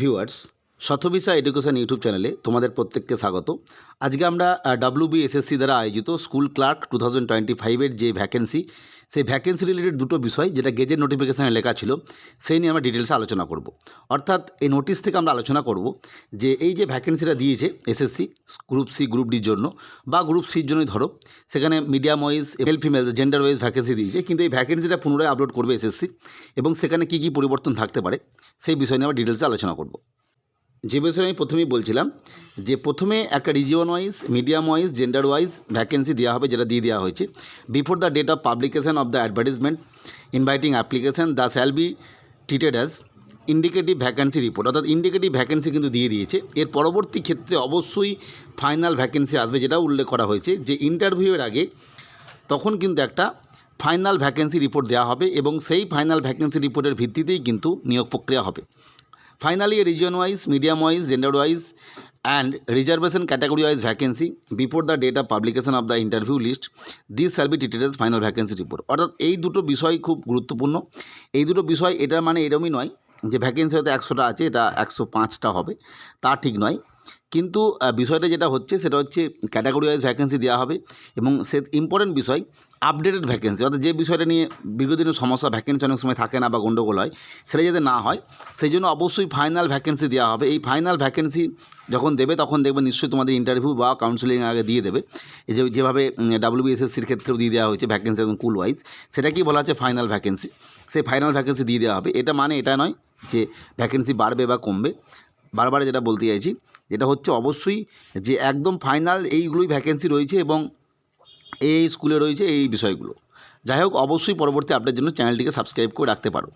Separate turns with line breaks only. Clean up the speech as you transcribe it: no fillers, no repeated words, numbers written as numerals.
Viewers, শতভিসা education YouTube চ্যানেলে তোমাদের প্রত্যেককে স্বাগত। আজকে আমরা WBSSC দ্বারা আয়োজিত স্কুল ক্লার্ক 2025-এর যে ভ্যাকেন্সি, সেই ভ্যাকেন্সি রিলেটেড দুটো বিষয় যেটা গেজেট নোটিফিকেশানে লেখা ছিল, সেই নিয়ে আমরা ডিটেলসে আলোচনা করব। অর্থাৎ এই নোটিশ থেকে আমরা আলোচনা করব যে এই যে ভ্যাকেন্সিটা দিয়েছে এসএসসি গ্রুপ সি, গ্রুপ ডির জন্য বা গ্রুপ সির জন্যই ধরো, সেখানে medium wise, male female, gender wise vacancy দিয়েছে, কিন্তু এই ভ্যাকেন্সিটা পুনরায় আপলোড করবে এসএসসি এবং সেখানে কী কী পরিবর্তন থাকতে পারে সেই বিষয় নিয়ে আমরা ডিটেলসে আলোচনা করব। যে বিষয়ে আমি প্রথমেই বলছিলাম যে প্রথমে একটা region wise, medium wise, gender wise vacancy দেওয়া হবে, যেটা দিয়ে দেওয়া হয়েছে before the date of publication of the advertisement inviting application the shall be treated as indicative vacancy report. অর্থাৎ ইন্ডিকেটিভ ভ্যাকেন্সি কিন্তু দিয়ে দিয়েছে। এর পরবর্তী ক্ষেত্রে অবশ্যই ফাইনাল ভ্যাকেন্সি আসবে, যেটা উল্লেখ করা হয়েছে যে ইন্টারভিউয়ের আগে তখন কিন্তু একটা ফাইনাল ভ্যাকেন্সি রিপোর্ট দেওয়া হবে এবং সেই ফাইনাল ভ্যাকেন্সি রিপোর্টের ভিত্তিতেই কিন্তু নিয়োগ প্রক্রিয়া হবে। Finally, a region wise, medium wise, gender wise and reservation category wise vacancy before the date of publication of the interview list, this shall be treated as final vacancy report. অর্থাৎ এই দুটো বিষয় খুব গুরুত্বপূর্ণ। এই দুটো বিষয় এটার মানে এরকমই নয় যে ভ্যাকেন্সি হয়তো 100টা আছে, এটা 105টা হবে, তা ঠিক নয়। কিন্তু বিষয়টা যেটা হচ্ছে সেটা হচ্ছে ক্যাটাগরি ওয়াইজ ভ্যাকেন্সি দেওয়া হবে এবং সে ইম্পর্টেন্ট বিষয় আপডেটেড ভ্যাকেন্সি। অর্থাৎ যে বিষয়টা নিয়ে দীর্ঘদিনের সমস্যা, ভ্যাকেন্সি অনেক সময় থাকে না বা গণ্ডগোল হয়, সেটা যাতে না হয় সেই জন্য অবশ্যই ফাইনাল ভ্যাকেন্সি দেওয়া হবে। এই ফাইনাল ভ্যাকেন্সি যখন দেবে তখন দেখবে নিশ্চয়ই তোমাদের ইন্টারভিউ বা কাউন্সেলিং আগে দিয়ে দেবে। এই যেভাবে WBSSCর ক্ষেত্রেও দিয়ে দেওয়া হয়েছে ভ্যাকেন্সি এবং কুল ওয়াইজ, সেটা কি বলা হচ্ছে ফাইনাল ভ্যাকেন্সি। সেই ফাইনাল ভ্যাকেন্সি দিয়ে দেওয়া হবে। এটা মানে এটা নয় যে ভ্যাকেন্সি বাড়বে বা কমবে। বারবার যেটা বলতে চাইছি, যেটা হচ্ছে অবশ্যই যে একদম ফাইনাল এইগুলোই ভ্যাকেন্সি রয়েছে এবং এই স্কুলে রয়েছে এই বিষয়গুলো। যাই হোক, অবশ্যই পরবর্তী আপডেটের জন্য চ্যানেলটিকে সাবস্ক্রাইব করে রাখতে পারো।